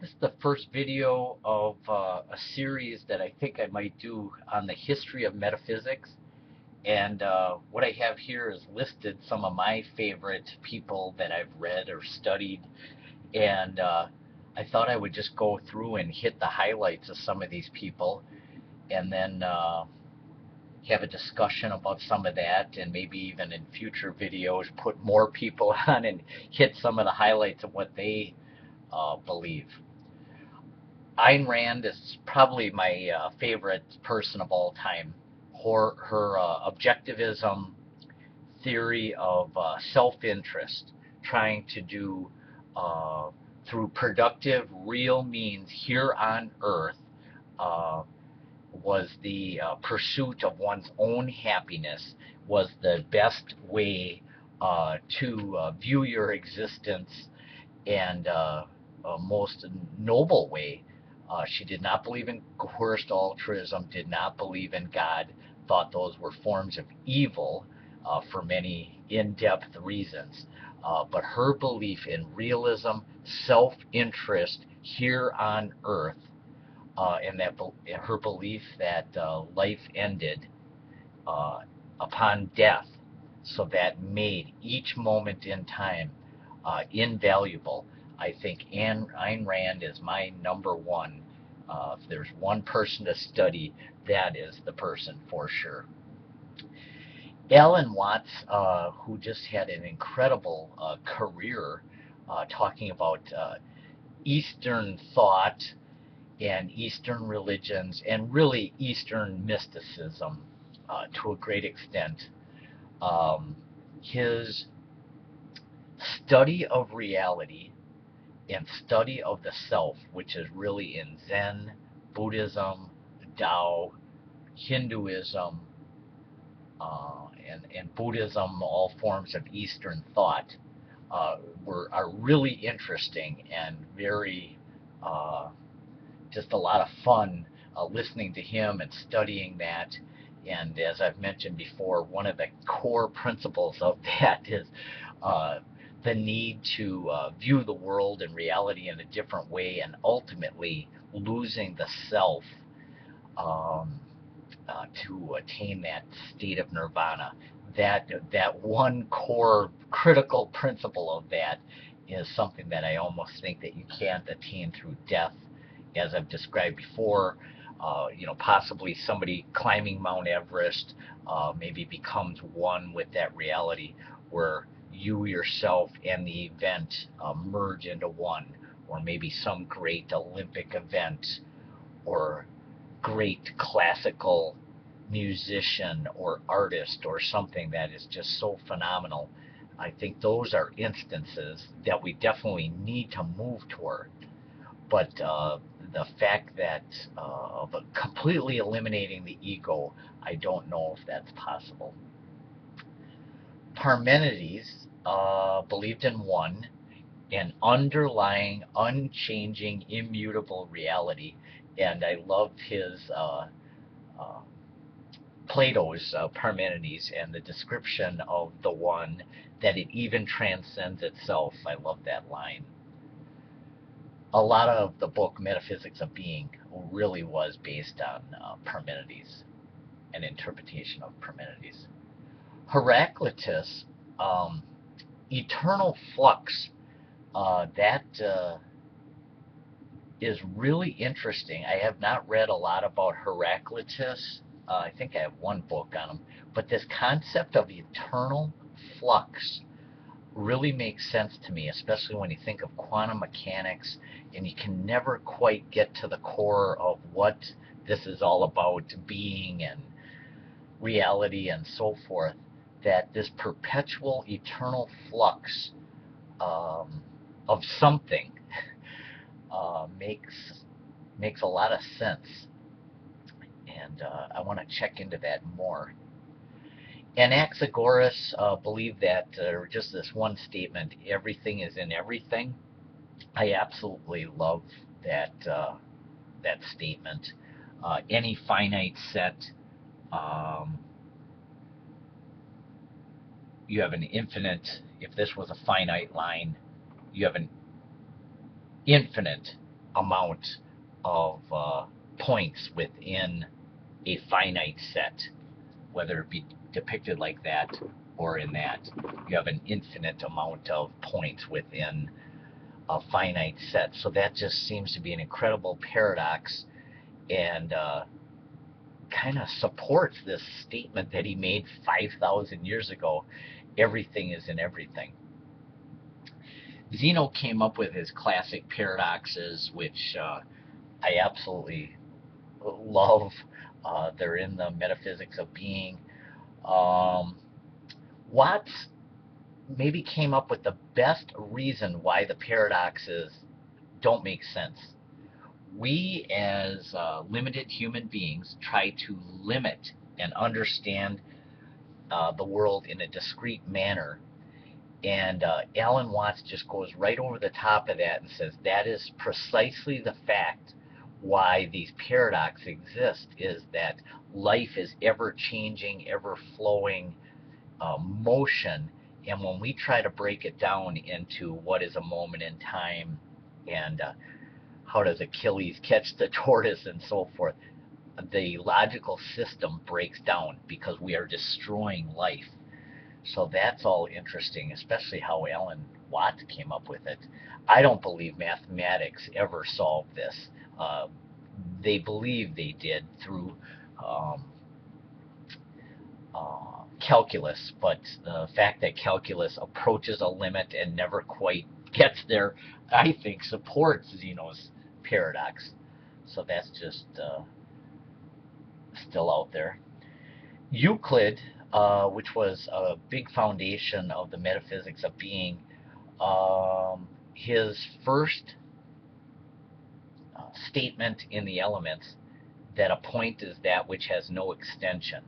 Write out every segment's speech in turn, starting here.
This is the first video of a series that I think I might do on the history of metaphysics. And what I have here is listed some of my favorite people that I've read or studied. And I thought I would just go through and hit the highlights of some of these people and then have a discussion about some of that, and maybe even in future videos put more people on and hit some of the highlights of what they believe. Ayn Rand is probably my favorite person of all time. Her objectivism theory of self-interest, trying to do uh, through productive, real means here on earth, uh, was the pursuit of one's own happiness, was the best way to view your existence, and most noble way. She did not believe in coerced altruism, did not believe in God, thought those were forms of evil for many in-depth reasons. But her belief in realism, self-interest here on earth, and that her belief that life ended uh, upon death, so that made each moment in time invaluable. I think Ayn Rand is my number one. If there's one person to study, that is the person for sure. Alan Watts, who just had an incredible career talking about Eastern thought and Eastern religions and really Eastern mysticism to a great extent. Um, his study of reality and study of the self, which is really in Zen, Buddhism, Tao, Hinduism, and Buddhism, all forms of Eastern thought, are really interesting and very uh, just a lot of fun listening to him and studying that. And as I've mentioned before, one of the core principles of that is uh, the need to view the world and reality in a different way, and ultimately losing the self um, to attain that state of nirvana. That one core critical principle of that is something that I almost think that you can't attain through death, as I've described before. Possibly somebody climbing Mount Everest maybe becomes one with that reality, where you yourself and the event merge into one, or maybe some great Olympic event, or great classical musician or artist or something that is just so phenomenal. I think those are instances that we definitely need to move toward. But the fact that of completely eliminating the ego, I don't know if that's possible. Parmenides believed in one, an underlying, unchanging, immutable reality. And I loved his uh, Plato's Parmenides and the description of the one, that it even transcends itself. I love that line. A lot of the book Metaphysics of Being really was based on Parmenides, an interpretation of Parmenides. Heraclitus, um, eternal flux, that is really interesting. I have not read a lot about Heraclitus. I think I have one book on him. But this concept of eternal flux really makes sense to me, especially when you think of quantum mechanics and you can never quite get to the core of what this is all about, being and reality and so forth, that this perpetual eternal flux of something makes a lot of sense, and I want to check into that more. Anaxagoras believed that, just this one statement, everything is in everything. I absolutely love that statement. Any finite set, um, you have an infinite. If this was a finite line, you have an infinite amount of points within a finite set, whether it be depicted like that or in that. You have an infinite amount of points within a finite set. So that just seems to be an incredible paradox, and kind of supports this statement that he made 5,000 years ago: everything is in everything. Zeno came up with his classic paradoxes, which I absolutely love. They're in the Metaphysics of Being. Um, Watts maybe came up with the best reason why the paradoxes don't make sense. We, as limited human beings, try to limit and understand the world in a discrete manner. And Alan Watts just goes right over the top of that and says that is precisely the fact why these paradoxes exist, is that life is ever changing, ever flowing motion. And when we try to break it down into what is a moment in time, and how does Achilles catch the tortoise and so forth, the logical system breaks down because we are destroying life. So that's all interesting, especially how Alan Watts came up with it. I don't believe mathematics ever solved this. Uh, they believe they did through um, calculus, but the fact that calculus approaches a limit and never quite gets there, I think, supports Zeno's paradox. So that's just still out there. Euclid, which was a big foundation of the metaphysics of being, his first statement in the Elements, that a point is that which has no extension,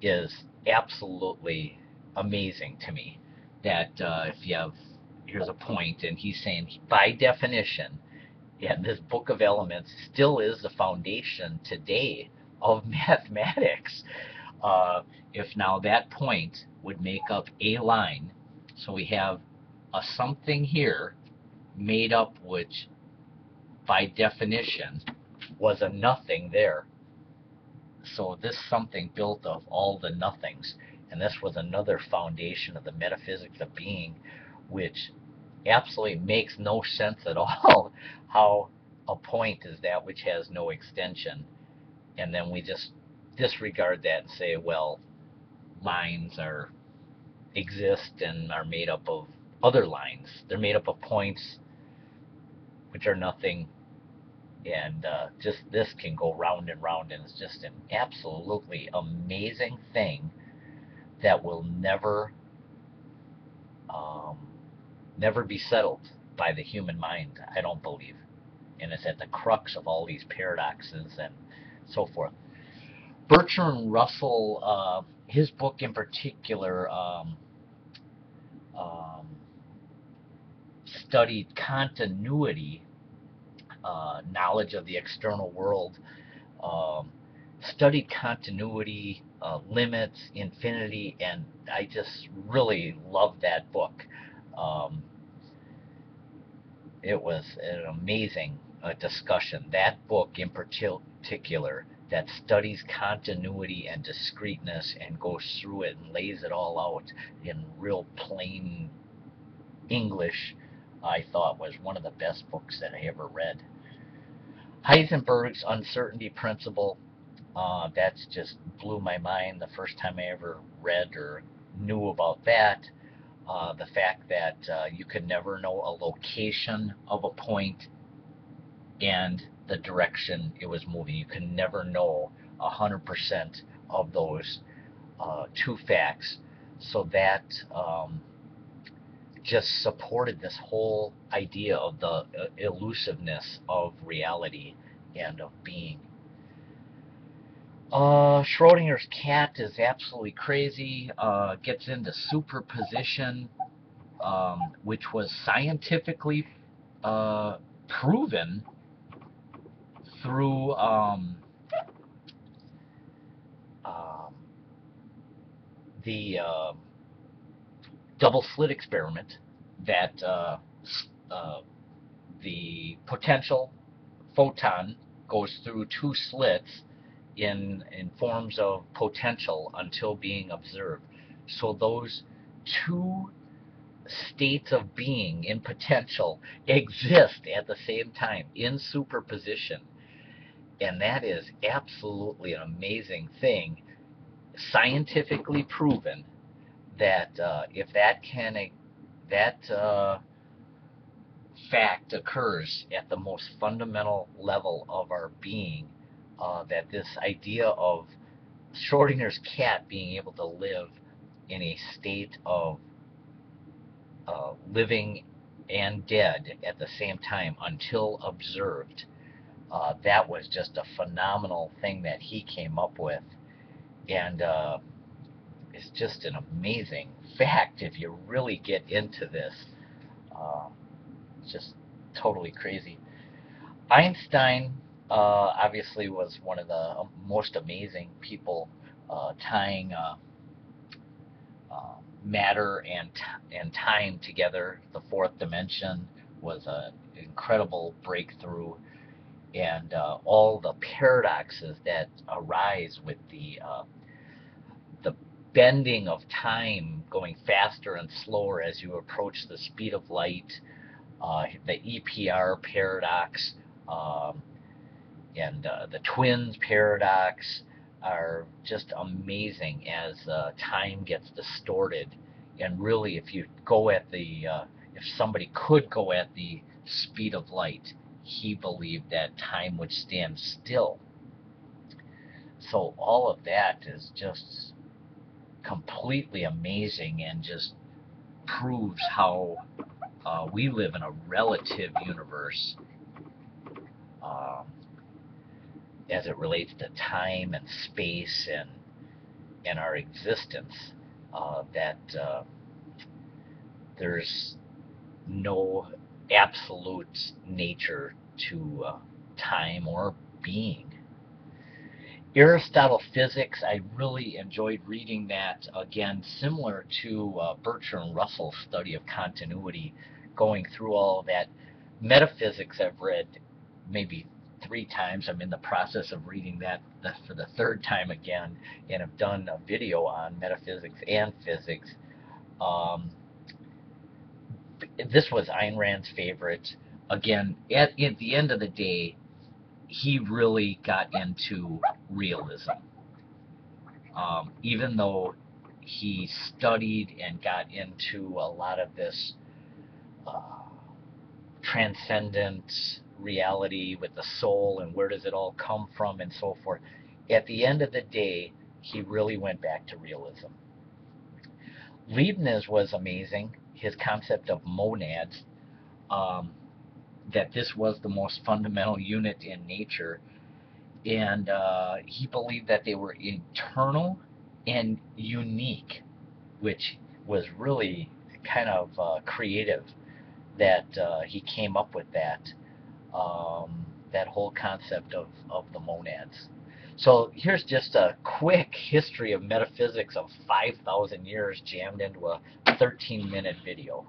is absolutely amazing to me. That if you have, here's a point, and he's saying, by definition, and this book of elements still is the foundation today of mathematics. If now that point would make up a line, so we have a something here made up, which by definition was a nothing there. So this something built of all the nothings, and this was another foundation of the metaphysics of being, which absolutely makes no sense at all. How a point is that which has no extension, and then we just disregard that and say, well, lines are exist and are made up of other lines. They're made up of points which are nothing, and just this can go round and round, and it's just an absolutely amazing thing that will never never be settled by the human mind, I don't believe. And it's at the crux of all these paradoxes and so forth. Bertrand Russell, his book in particular, um, studied continuity, knowledge of the external world, um, studied continuity, limits, infinity, and I just really loved that book. Um, it was an amazing discussion. That book in particular, that studies continuity and discreteness and goes through it and lays it all out in real plain English, I thought was one of the best books that I ever read. Heisenberg's uncertainty principle, that's just blew my mind the first time I ever read or knew about that. The fact that you could never know a location of a point and the direction it was moving. You can never know 100% of those two facts. So that just supported this whole idea of the elusiveness of reality and of being. Schrodinger's cat is absolutely crazy. Gets into superposition, which was scientifically proven through um, the double slit experiment that the potential photon goes through two slits in forms of potential until being observed. So those two states of being in potential exist at the same time in superposition. And that is absolutely an amazing thing, scientifically proven that if that fact occurs at the most fundamental level of our being, that this idea of Schrodinger's cat being able to live in a state of living and dead at the same time until observed, that was just a phenomenal thing that he came up with. And it's just an amazing fact if you really get into this. It's just totally crazy. Einstein obviously was one of the most amazing people, tying matter and time together. The fourth dimension was an incredible breakthrough, and all the paradoxes that arise with the bending of time, going faster and slower as you approach the speed of light, the EPR paradox, and the twins paradox are just amazing as time gets distorted. And really, if you go at if somebody could go at the speed of light, he believed that time would stand still. So all of that is just completely amazing and just proves how we live in a relative universe, as it relates to time and space and our existence, that there's no absolute nature to time or being. Aristotle Physics, I really enjoyed reading that. Again, similar to Bertrand Russell's study of continuity, going through all of that. Metaphysics I've read maybe 3 times. I'm in the process of reading that for the 3rd time again, and have done a video on metaphysics and physics. This was Ayn Rand's favorite. Again, at the end of the day, he really got into realism. Even though he studied and got into a lot of this transcendent reality with the soul and where does it all come from and so forth, at the end of the day, he really went back to realism. Leibniz was amazing. His concept of monads, that this was the most fundamental unit in nature, and he believed that they were eternal and unique, which was really kind of creative that he came up with that whole concept of the monads. So here's just a quick history of metaphysics of 5,000 years jammed into a 13-minute video.